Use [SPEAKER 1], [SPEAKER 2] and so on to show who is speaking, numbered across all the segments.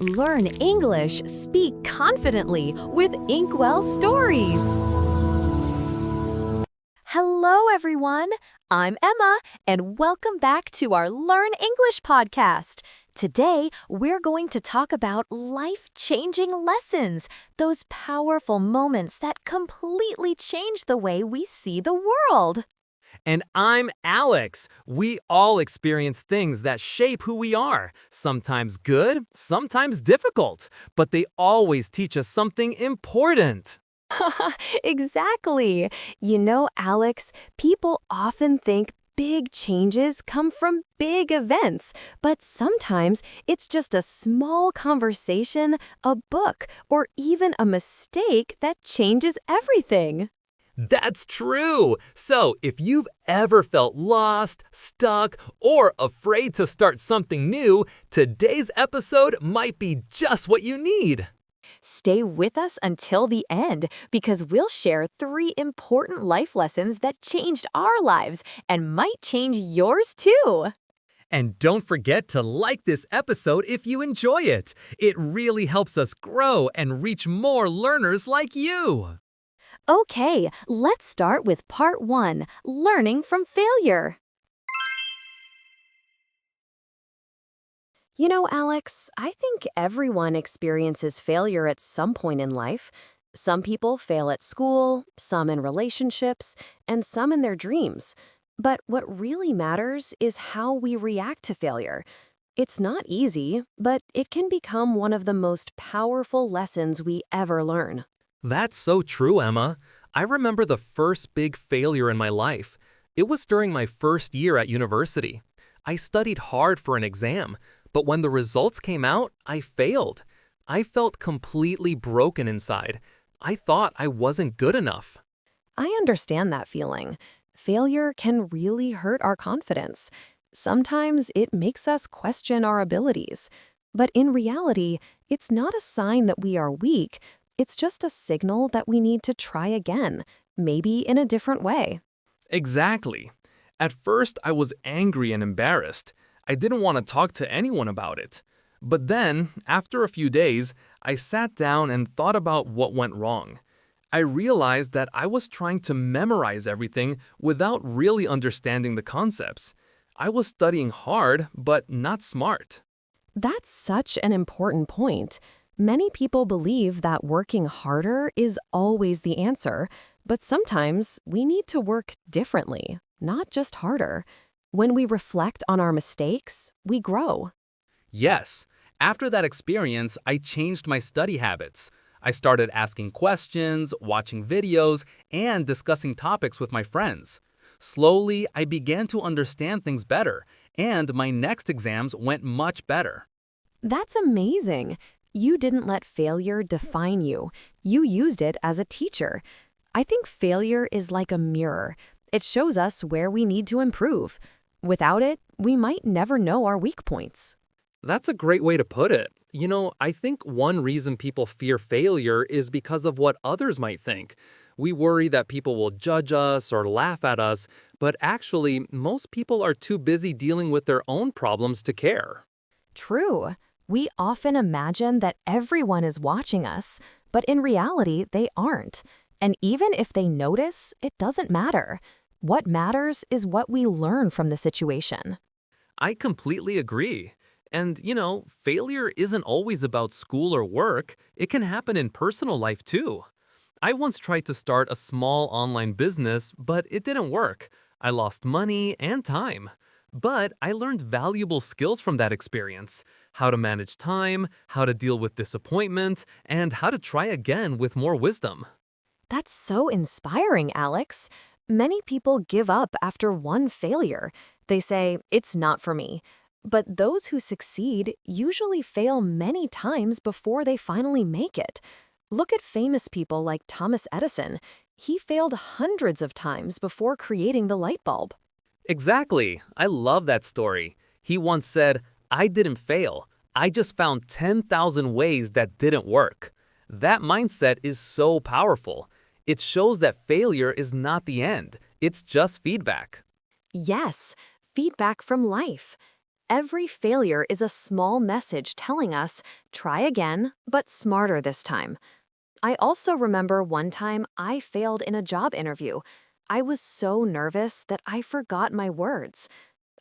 [SPEAKER 1] Learn English, speak confidently with Inkwell Stories. Hello, everyone. I'm Emma, and welcome back to our Learn English podcast. Today, we're going to talk about life-changing lessons, those powerful moments that completely change the way we see the world.
[SPEAKER 2] And I'm Alex. We all experience things that shape who we are, sometimes good, sometimes difficult, but they always teach us something important.
[SPEAKER 1] Exactly. You know, Alex, people often think big changes come from big events, but sometimes it's just a small conversation, a book, or even a mistake that changes everything.
[SPEAKER 2] That's true. So, if you've ever felt lost, stuck, or afraid to start something new, today's episode might be just what you need.
[SPEAKER 1] Stay with us until the end because we'll share 3 important life lessons that changed our lives and might change yours too.
[SPEAKER 2] And don't forget to like this episode if you enjoy it. It really helps us grow and reach more learners like you.
[SPEAKER 1] Okay, let's start with part 1, learning from failure. You know, Alex, I think everyone experiences failure at some point in life. Some people fail at school, some in relationships, and some in their dreams. But what really matters is how we react to failure. It's not easy, but it can become one of the most powerful lessons we ever learn.
[SPEAKER 2] That's so true, Emma. I remember the first big failure in my life. It was during my first year at university. I studied hard for an exam, but when the results came out, I failed. I felt completely broken inside. I thought I wasn't good enough.
[SPEAKER 1] I understand that feeling. Failure can really hurt our confidence. Sometimes it makes us question our abilities. But in reality, it's not a sign that we are weak. It's just a signal that we need to try again, maybe in a different way.
[SPEAKER 2] Exactly. At first, I was angry and embarrassed. I didn't want to talk to anyone about it. But then, after a few days, I sat down and thought about what went wrong. I realized that I was trying to memorize everything without really understanding the concepts. I was studying hard, but not smart.
[SPEAKER 1] That's such an important point. Many people believe that working harder is always the answer, but sometimes we need to work differently, not just harder. When we reflect on our mistakes, we grow.
[SPEAKER 2] Yes, after that experience, I changed my study habits. I started asking questions, watching videos, and discussing topics with my friends. Slowly, I began to understand things better, and my next exams went much better.
[SPEAKER 1] That's amazing. You didn't let failure define you. You used it as a teacher. I think failure is like a mirror. It shows us where we need to improve. Without it, we might never know our weak points.
[SPEAKER 2] That's a great way to put it. You know, I think one reason people fear failure is because of what others might think. We worry that people will judge us or laugh at us, but actually, most people are too busy dealing with their own problems to care.
[SPEAKER 1] True. We often imagine that everyone is watching us, but in reality, they aren't. And even if they notice, it doesn't matter. What matters is what we learn from the situation.
[SPEAKER 2] I completely agree. And, failure isn't always about school or work. It can happen in personal life too. I once tried to start a small online business, but it didn't work. I lost money and time. But I learned valuable skills from that experience: how to manage time, how to deal with disappointment, and how to try again with more wisdom.
[SPEAKER 1] That's so inspiring, Alex. Many people give up after one failure. They say, it's not for me. But those who succeed usually fail many times before they finally make it. Look at famous people like Thomas Edison. He failed hundreds of times before creating the light bulb.
[SPEAKER 2] Exactly. I love that story. He once said, "I didn't fail. I just found 10,000 ways that didn't work." That mindset is so powerful. It shows that failure is not the end. It's just feedback.
[SPEAKER 1] Yes, feedback from life. Every failure is a small message telling us, try again, but smarter this time. I also remember one time I failed in a job interview. I was so nervous that I forgot my words.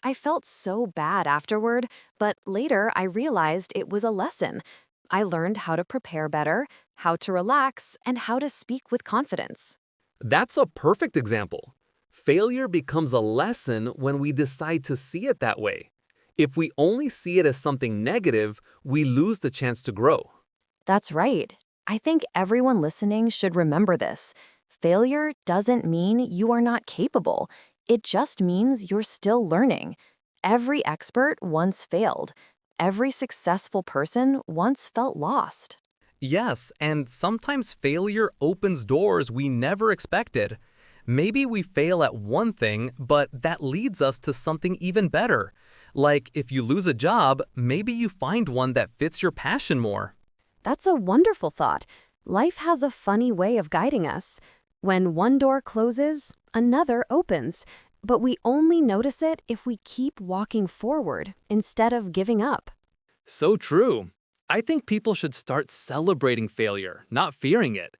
[SPEAKER 1] I felt so bad afterward, but later I realized it was a lesson. I learned how to prepare better, how to relax, and how to speak with confidence.
[SPEAKER 2] That's a perfect example. Failure becomes a lesson when we decide to see it that way. If we only see it as something negative, we lose the chance to grow.
[SPEAKER 1] That's right. I think everyone listening should remember this. Failure doesn't mean you are not capable. It just means you're still learning. Every expert once failed. Every successful person once felt lost.
[SPEAKER 2] Yes, and sometimes failure opens doors we never expected. Maybe we fail at one thing, but that leads us to something even better. Like if you lose a job, maybe you find one that fits your passion more.
[SPEAKER 1] That's a wonderful thought. Life has a funny way of guiding us. When one door closes, another opens. But we only notice it if we keep walking forward instead of giving up.
[SPEAKER 2] So true. I think people should start celebrating failure, not fearing it.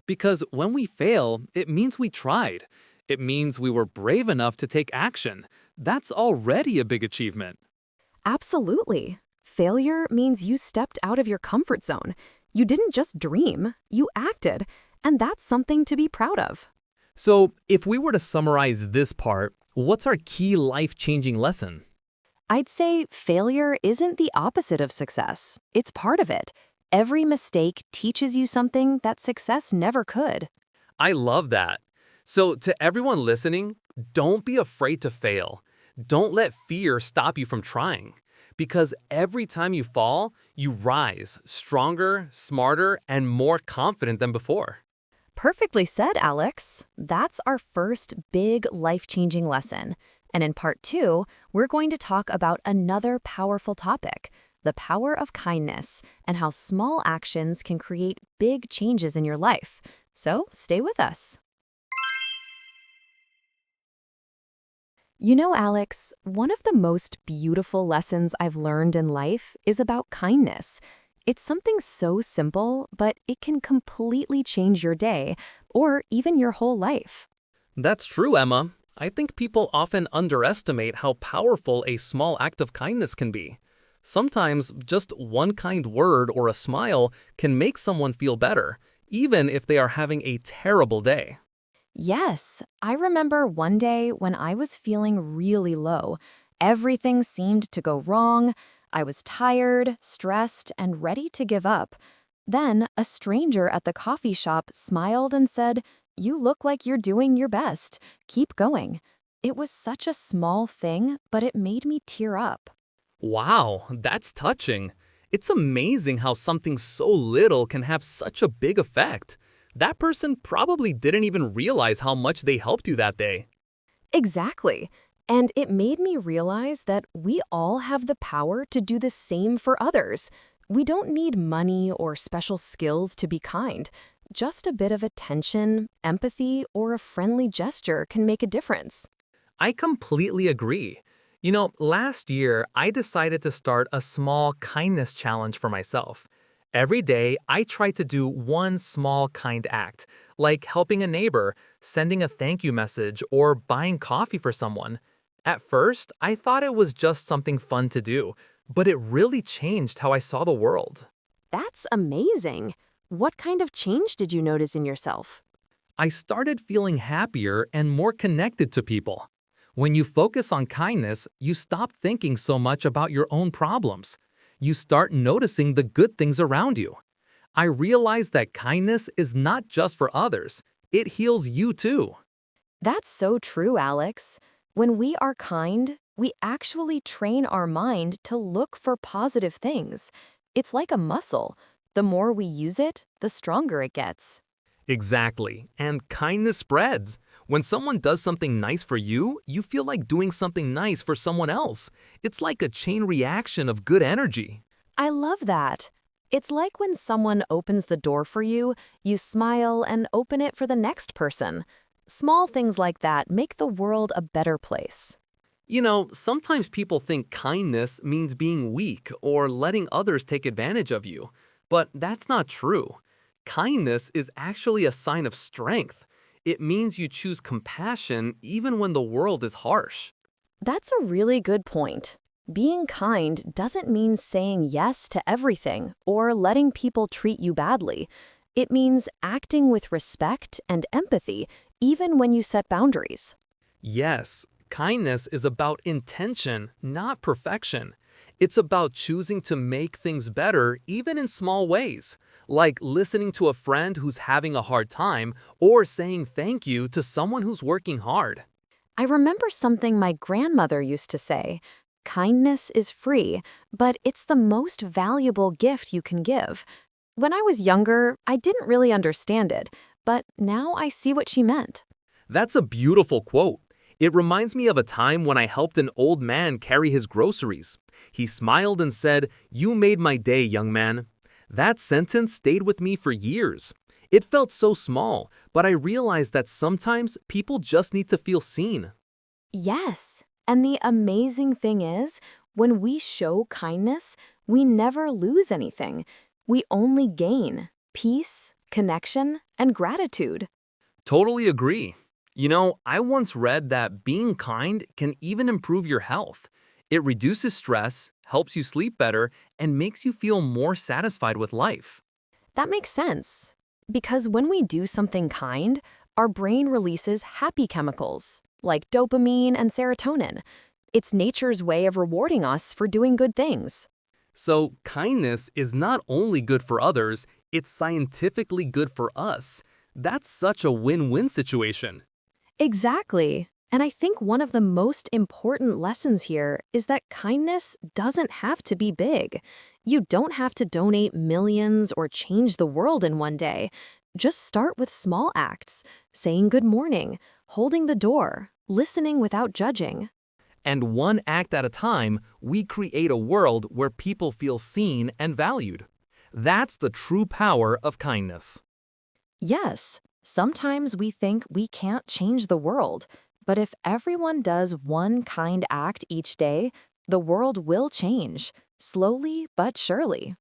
[SPEAKER 2] Because when we fail, it means we tried. It means we were brave enough to take action. That's already a big achievement.
[SPEAKER 1] Absolutely. Failure means you stepped out of your comfort zone. You didn't just dream, you acted, and that's something to be proud of.
[SPEAKER 2] So, if we were to summarize this part, what's our key life-changing lesson?
[SPEAKER 1] I'd say failure isn't the opposite of success. It's part of it. Every mistake teaches you something that success never could.
[SPEAKER 2] I love that. So, to everyone listening, don't be afraid to fail. Don't let fear stop you from trying. Because every time you fall, you rise stronger, smarter, and more confident than before.
[SPEAKER 1] Perfectly said, Alex. That's our first big life-changing lesson. And in part 2, we're going to talk about another powerful topic, the power of kindness and how small actions can create big changes in your life. So stay with us. You know, Alex, one of the most beautiful lessons I've learned in life is about kindness. It's something so simple, but it can completely change your day or even your whole life.
[SPEAKER 2] That's true, Emma. I think people often underestimate how powerful a small act of kindness can be. Sometimes just one kind word or a smile can make someone feel better, even if they are having a terrible day.
[SPEAKER 1] Yes, I remember one day when I was feeling really low. Everything seemed to go wrong. I was tired, stressed, and ready to give up. Then a stranger at the coffee shop smiled and said, "You look like you're doing your best. Keep going." It was such a small thing, but it made me tear up.
[SPEAKER 2] Wow, that's touching. It's amazing how something so little can have such a big effect. That person probably didn't even realize how much they helped you that day.
[SPEAKER 1] Exactly. And it made me realize that we all have the power to do the same for others. We don't need money or special skills to be kind. Just a bit of attention, empathy, or a friendly gesture can make a difference.
[SPEAKER 2] I completely agree. You know, last year, I decided to start a small kindness challenge for myself. Every day, I try to do one small kind act, like helping a neighbor, sending a thank you message, or buying coffee for someone. At first, I thought it was just something fun to do, but it really changed how I saw the world.
[SPEAKER 1] That's amazing. What kind of change did you notice in yourself?
[SPEAKER 2] I started feeling happier and more connected to people. When you focus on kindness, you stop thinking so much about your own problems. You start noticing the good things around you. I realized that kindness is not just for others, it heals you too.
[SPEAKER 1] That's so true, Alex. When we are kind, we actually train our mind to look for positive things. It's like a muscle. The more we use it, the stronger it gets.
[SPEAKER 2] Exactly, and kindness spreads. When someone does something nice for you, you feel like doing something nice for someone else. It's like a chain reaction of good energy.
[SPEAKER 1] I love that. It's like when someone opens the door for you, you smile and open it for the next person. Small things like that make the world a better place.
[SPEAKER 2] Sometimes people think kindness means being weak or letting others take advantage of you, but that's not true. Kindness is actually a sign of strength. It means you choose compassion even when the world is harsh.
[SPEAKER 1] That's a really good point. Being kind doesn't mean saying yes to everything or letting people treat you badly. It means acting with respect and empathy, even when you set boundaries.
[SPEAKER 2] Yes, kindness is about intention, not perfection. It's about choosing to make things better even in small ways, like listening to a friend who's having a hard time or saying thank you to someone who's working hard.
[SPEAKER 1] I remember something my grandmother used to say: kindness is free, but it's the most valuable gift you can give. When I was younger, I didn't really understand it, but now I see what she meant.
[SPEAKER 2] That's a beautiful quote. It reminds me of a time when I helped an old man carry his groceries. He smiled and said, "You made my day, young man." That sentence stayed with me for years. It felt so small, but I realized that sometimes people just need to feel seen.
[SPEAKER 1] Yes, and the amazing thing is, when we show kindness, we never lose anything. We only gain peace, connection, and gratitude.
[SPEAKER 2] Totally agree. I once read that being kind can even improve your health. It reduces stress, helps you sleep better, and makes you feel more satisfied with life.
[SPEAKER 1] That makes sense. Because when we do something kind, our brain releases happy chemicals like dopamine and serotonin. It's nature's way of rewarding us for doing good things.
[SPEAKER 2] So, kindness is not only good for others, it's scientifically good for us. That's such a win-win situation.
[SPEAKER 1] Exactly. And I think one of the most important lessons here is that kindness doesn't have to be big. You don't have to donate millions or change the world in one day. Just start with small acts: saying good morning, holding the door, listening without judging.
[SPEAKER 2] And one act at a time, we create a world where people feel seen and valued. That's the true power of kindness.
[SPEAKER 1] Yes, sometimes we think we can't change the world, but if everyone does one kind act each day, the world will change, slowly but surely.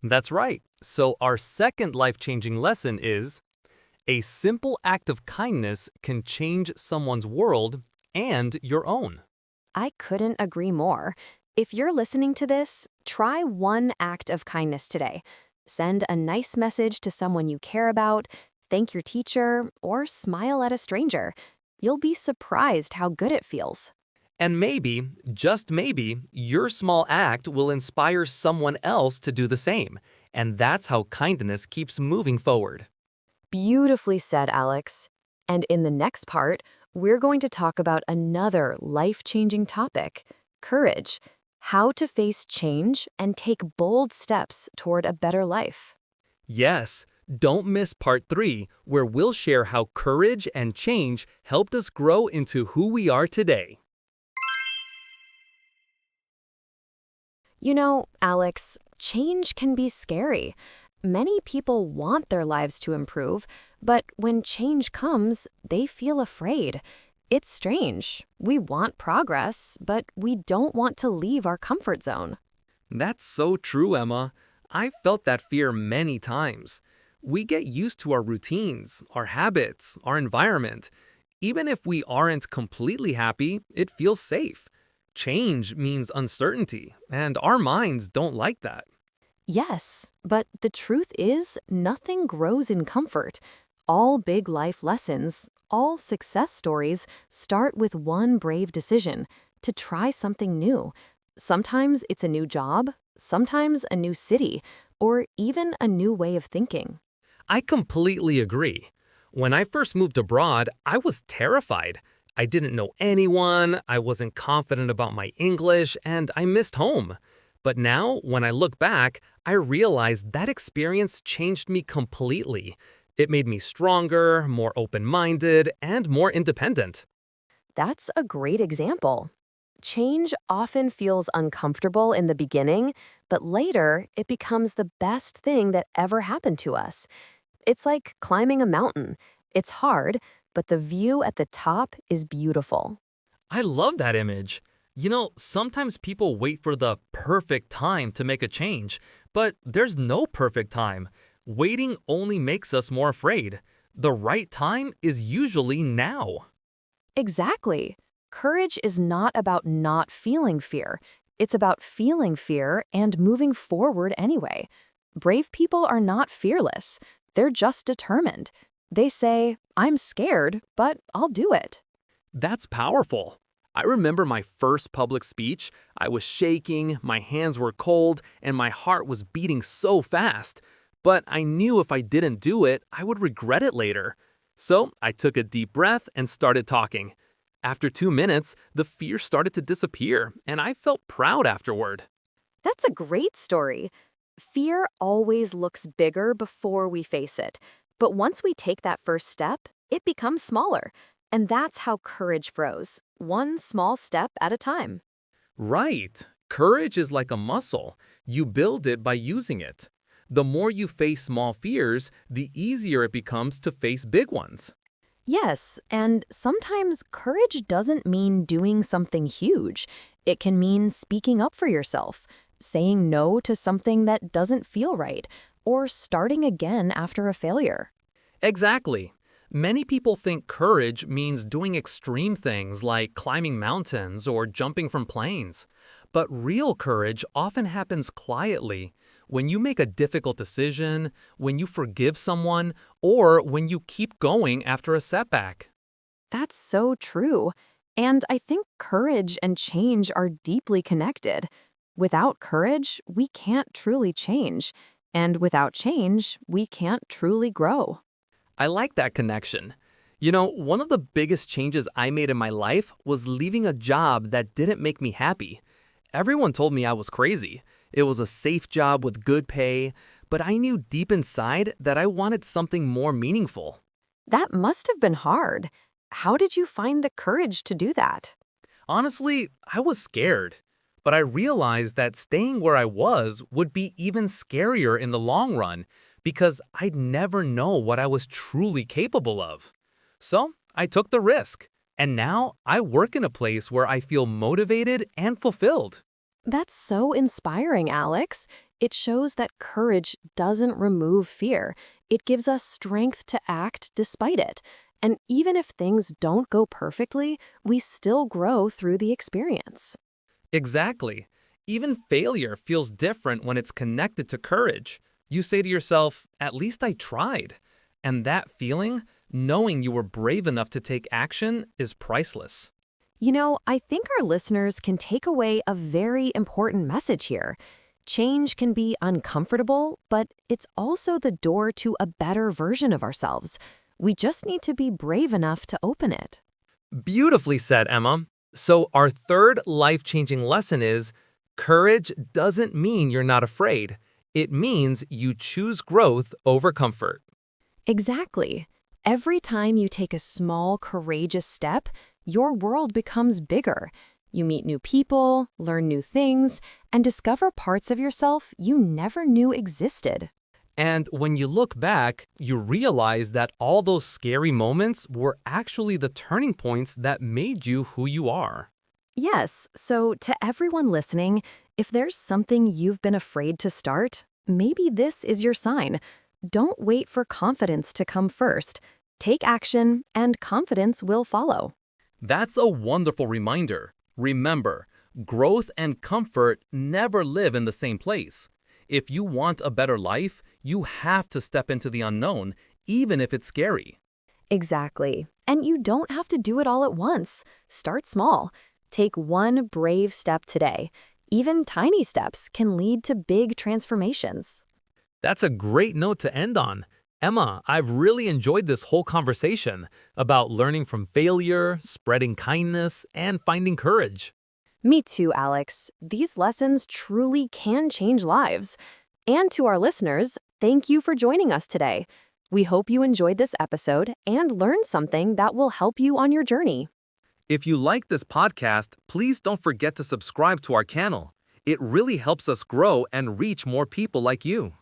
[SPEAKER 2] That's right. So, our second life changing lesson is a simple act of kindness can change someone's world and your own.
[SPEAKER 1] I couldn't agree more. If you're listening to this, try one act of kindness today. Send a nice message to someone you care about, thank your teacher, or smile at a stranger. You'll be surprised how good it feels.
[SPEAKER 2] And maybe, just maybe, your small act will inspire someone else to do the same. And that's how kindness keeps moving forward.
[SPEAKER 1] Beautifully said, Alex. And in the next part, we're going to talk about another life-changing topic: courage, how to face change and take bold steps toward a better life.
[SPEAKER 2] Yes, don't miss part 3, where we'll share how courage and change helped us grow into who we are today.
[SPEAKER 1] You know, Alex, change can be scary. Many people want their lives to improve, but when change comes, they feel afraid. It's strange. We want progress, but we don't want to leave our comfort zone.
[SPEAKER 2] That's so true, Emma. I've felt that fear many times. We get used to our routines, our habits, our environment. Even if we aren't completely happy, it feels safe. Change means uncertainty, and our minds don't like that.
[SPEAKER 1] Yes, but the truth is, nothing grows in comfort. All big life lessons, all success stories start with one brave decision: to try something new. Sometimes it's a new job, sometimes a new city, or even a new way of thinking.
[SPEAKER 2] I completely agree. When I first moved abroad, I was terrified. I didn't know anyone, I wasn't confident about my English, and I missed home. But now, when I look back, I realize that experience changed me completely. It made me stronger, more open-minded, and more independent.
[SPEAKER 1] That's a great example. Change often feels uncomfortable in the beginning, but later it becomes the best thing that ever happened to us. It's like climbing a mountain. It's hard, but the view at the top is beautiful.
[SPEAKER 2] I love that image. Sometimes people wait for the perfect time to make a change, but there's no perfect time. Waiting only makes us more afraid. The right time is usually now.
[SPEAKER 1] Exactly. Courage is not about not feeling fear. It's about feeling fear and moving forward anyway. Brave people are not fearless. They're just determined. They say, I'm scared, but I'll do it.
[SPEAKER 2] That's powerful. I remember my first public speech. I was shaking, my hands were cold, and my heart was beating so fast. But I knew if I didn't do it, I would regret it later. So I took a deep breath and started talking. After 2 minutes, the fear started to disappear, and I felt proud afterward.
[SPEAKER 1] That's a great story. Fear always looks bigger before we face it. But once we take that first step, it becomes smaller. And that's how courage grows, one small step at a time.
[SPEAKER 2] Right. Courage is like a muscle. You build it by using it. The more you face small fears, the easier it becomes to face big ones.
[SPEAKER 1] Yes, and sometimes courage doesn't mean doing something huge. It can mean speaking up for yourself, saying no to something that doesn't feel right, or starting again after a failure.
[SPEAKER 2] Exactly. Many people think courage means doing extreme things like climbing mountains or jumping from planes. But real courage often happens quietly, when you make a difficult decision, when you forgive someone, or when you keep going after a setback.
[SPEAKER 1] That's so true. And I think courage and change are deeply connected. Without courage, we can't truly change. And without change, we can't truly grow.
[SPEAKER 2] I like that connection. One of the biggest changes I made in my life was leaving a job that didn't make me happy. Everyone told me I was crazy. It was a safe job with good pay, but I knew deep inside that I wanted something more meaningful.
[SPEAKER 1] That must have been hard. How did you find the courage to do that?
[SPEAKER 2] Honestly, I was scared. But I realized that staying where I was would be even scarier in the long run because I'd never know what I was truly capable of. So I took the risk, and now I work in a place where I feel motivated and fulfilled.
[SPEAKER 1] That's so inspiring, Alex. It shows that courage doesn't remove fear. It gives us strength to act despite it. And even if things don't go perfectly, we still grow through the experience.
[SPEAKER 2] Exactly. Even failure feels different when it's connected to courage. You say to yourself, at least I tried. And that feeling, knowing you were brave enough to take action, is priceless.
[SPEAKER 1] I think our listeners can take away a very important message here. Change can be uncomfortable, but it's also the door to a better version of ourselves. We just need to be brave enough to open it.
[SPEAKER 2] Beautifully said, Emma. So our third life-changing lesson is, courage doesn't mean you're not afraid. It means you choose growth over comfort.
[SPEAKER 1] Exactly. Every time you take a small, courageous step, your world becomes bigger. You meet new people, learn new things, and discover parts of yourself you never knew existed.
[SPEAKER 2] And when you look back, you realize that all those scary moments were actually the turning points that made you who you are.
[SPEAKER 1] Yes, so to everyone listening, if there's something you've been afraid to start, maybe this is your sign. Don't wait for confidence to come first. Take action, and confidence will follow.
[SPEAKER 2] That's a wonderful reminder. Remember, growth and comfort never live in the same place. If you want a better life, you have to step into the unknown, even if it's scary.
[SPEAKER 1] Exactly. And you don't have to do it all at once. Start small. Take one brave step today. Even tiny steps can lead to big transformations.
[SPEAKER 2] That's a great note to end on. Emma, I've really enjoyed this whole conversation about learning from failure, spreading kindness, and finding courage.
[SPEAKER 1] Me too, Alex. These lessons truly can change lives. And to our listeners, thank you for joining us today. We hope you enjoyed this episode and learned something that will help you on your journey.
[SPEAKER 2] If you like this podcast, please don't forget to subscribe to our channel. It really helps us grow and reach more people like you.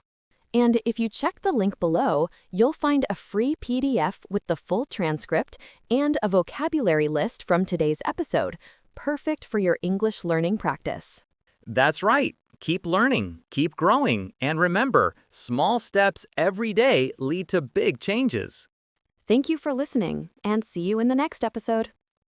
[SPEAKER 1] And if you check the link below, you'll find a free PDF with the full transcript and a vocabulary list from today's episode, perfect for your English learning practice.
[SPEAKER 3] That's right. Keep learning, keep growing, and remember, small steps every day lead to big changes.
[SPEAKER 1] Thank you for listening, and see you in the next episode.